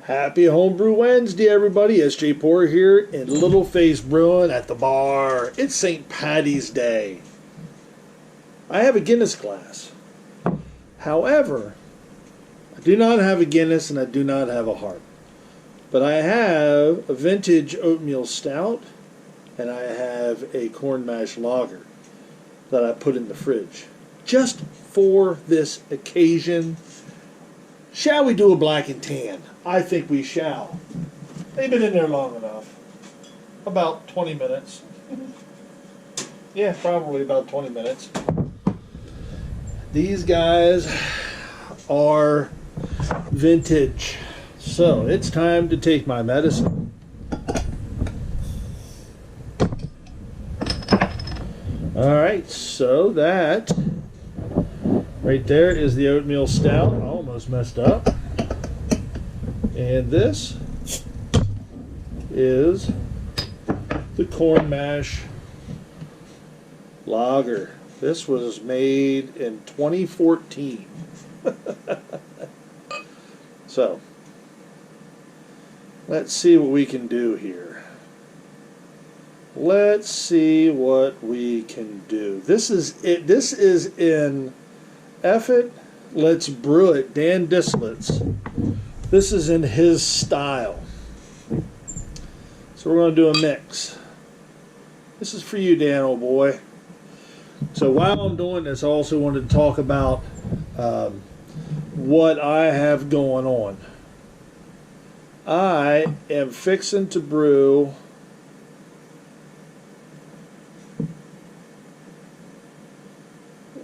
Happy Homebrew Wednesday, everybody. It's Sjporr here in Little Face Brewing at the bar. It's St. Pattys Day. I have a Guinness glass. However, I do not have a Guinness and I do not have a heart. But I have a vintage oatmeal stout and I have a corn mash lager that I put in the fridge just for this occasion. Shall we do a black and tan? I think we shall. They've been in there long enough. About 20 minutes. Yeah, probably about 20 minutes. These guys are vintage. So it's time to take my medicine. Alright, so that right there is the oatmeal stout. I almost messed up. And this is the corn mash lager. This was made in 2014. So, let's see what we can do here. Let's see what we can do. This is it. This is in Effort. Let's Brew It. Dan Dislet's. This is in his style. So we're going to do a mix. This is for you, Dan, old boy. So while I'm doing this, I also wanted to talk about what I have going on. I am fixing to brew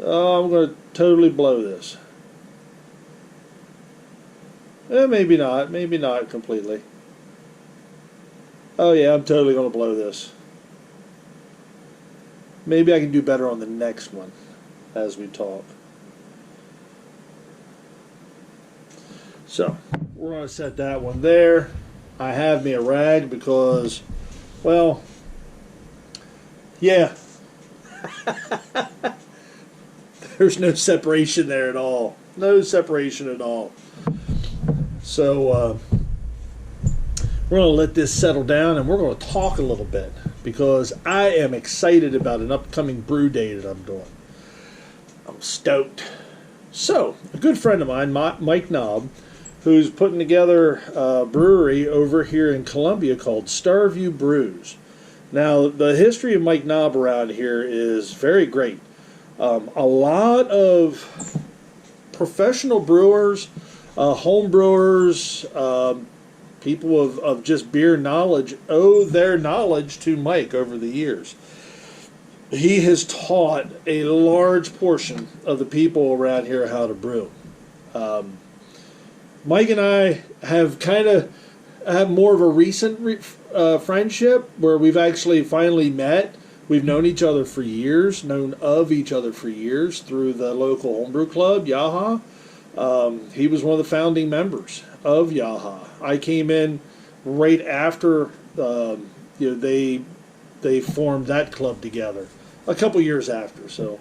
I'm going to totally blow this. Maybe not completely. Oh yeah, I'm totally going to blow this. Maybe I can do better on the next one as we talk. So, we're going to set that one there. I have me a rag because, well, yeah. There's no separation there at all. No separation at all. So, we're going to let this settle down and we're going to talk a little bit because I am excited about an upcoming brew day that I'm doing. I'm stoked. So, a good friend of mine, Mike Knob, who's putting together a brewery over here in Columbia called Starview Brews. Now, the history of Mike Knob around here is very great. A lot of professional brewers, home brewers, people of just beer knowledge owe their knowledge to Mike over the years. He has taught a large portion of the people around here how to brew. Mike and I have have more of a recent friendship where we've actually finally met. We've known each other for years, known of each other for years through the local homebrew club, Yaha. He was one of the founding members of Yaha. I came in right after they formed that club together, a couple years after. So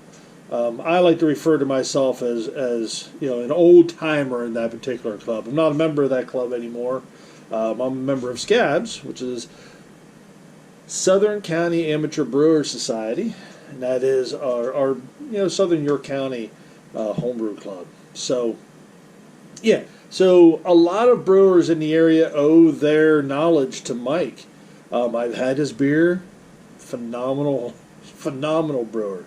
I like to refer to myself as an old timer in that particular club. I'm not a member of that club anymore. I'm a member of Scabs, which is Southern County Amateur Brewers Society, and that is our Southern York County homebrew club. So, yeah. So a lot of brewers in the area owe their knowledge to Mike. I've had his beer, phenomenal brewer,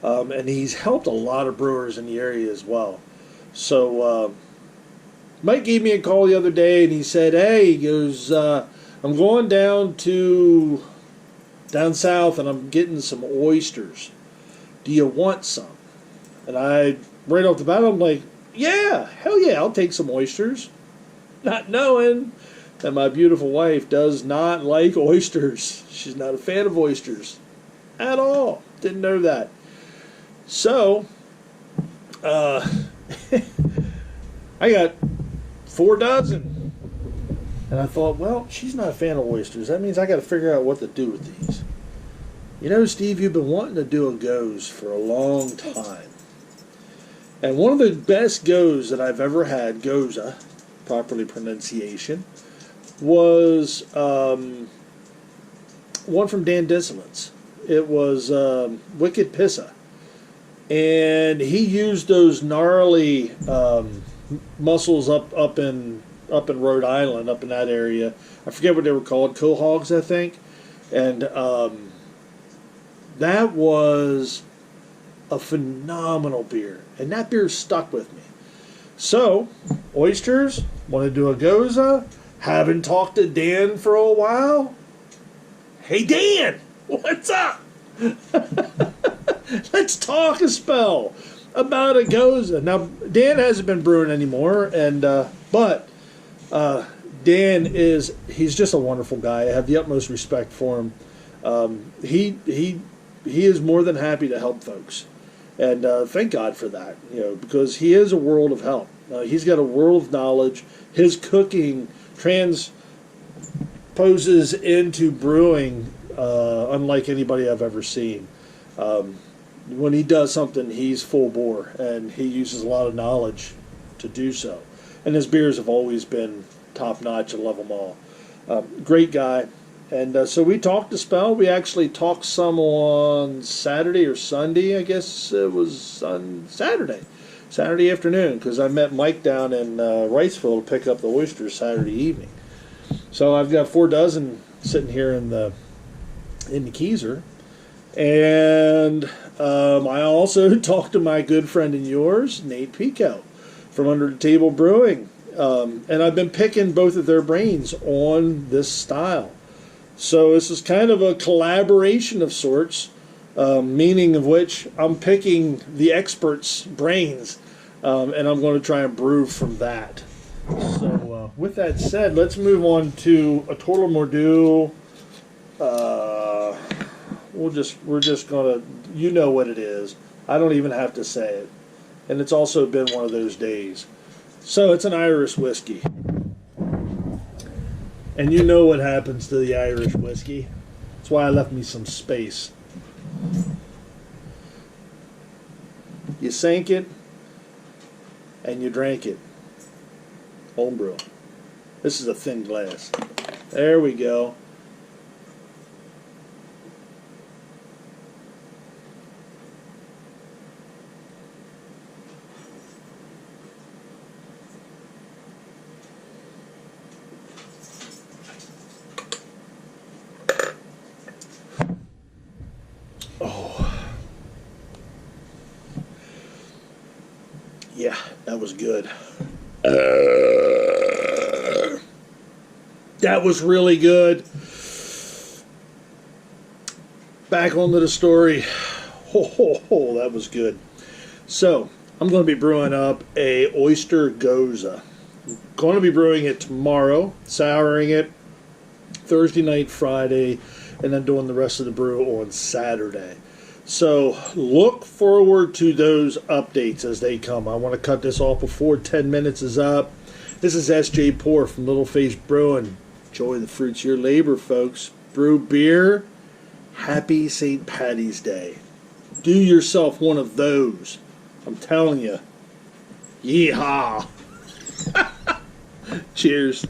and he's helped a lot of brewers in the area as well. So Mike gave me a call the other day, and he said, "Hey," he goes, "I'm going down south, and I'm getting some oysters. Do you want some?" And I, right off the bat, I'm like, "Yeah, hell yeah, I'll take some oysters." Not knowing that my beautiful wife does not like oysters. She's not a fan of oysters at all. Didn't know that. So, I got 4 dozen. And I thought, well, she's not a fan of oysters. That means I got to figure out what to do with these. You know, Steve, you've been wanting to do a goes for a long time. And one of the best goes that I've ever had, goza, properly pronunciation, was one from Dan Dissolence. It was Wicked Pissa. And he used those gnarly mussels up in Rhode Island, up in that area. I forget what they were called, quahogs, I think. And that was a phenomenal beer. And that beer stuck with me. So, oysters, want to do a goza. Haven't talked to Dan for a while. Hey, Dan, what's up? Let's talk a spell about a goza. Now, Dan hasn't been brewing anymore, and but Dan he's just a wonderful guy. I have the utmost respect for him. He is more than happy to help folks, and thank God for that. Because he is a world of help. He's got a world of knowledge. His cooking transposes into brewing unlike anybody I've ever seen. When he does something, he's full bore, and he uses a lot of knowledge to do so. And his beers have always been top notch. I love them all. Great guy. And so we talked a spell. We actually talked some on Saturday or Sunday. I guess it was on Saturday afternoon, because I met Mike down in Wrightsville to pick up the oysters Saturday evening. So I've got 4 dozen sitting here in the Keezer. And I also talked to my good friend and yours, Nate Pico, from Under the Table Brewing. And I've been picking both of their brains on this style. So this is kind of a collaboration of sorts, meaning of which I'm picking the experts' brains, and I'm going to try and brew from that. So with that said, let's move on to a Total Mordew. We're just gonna, you know what it is. I don't even have to say it. And it's also been one of those days. So it's an Irish whiskey. And you know what happens to the Irish whiskey. That's why I left me some space. You sank it and you drank it. Homebrew. This is a thin glass. There we go. Yeah, that was good. That was really good. Back onto the story. That was good. So, I'm going to be brewing up a oyster goza. I'm going to be brewing it tomorrow, souring it Thursday night, Friday, and then doing the rest of the brew on Saturday. So look forward to those updates as they come. I want to cut this off before 10 minutes is up. This is Sjporr from Little Face Brewing. Enjoy the fruits of your labor, folks. Brew beer. Happy St. Pattys Day. Do yourself one of those. I'm telling you. Yeehaw. Cheers.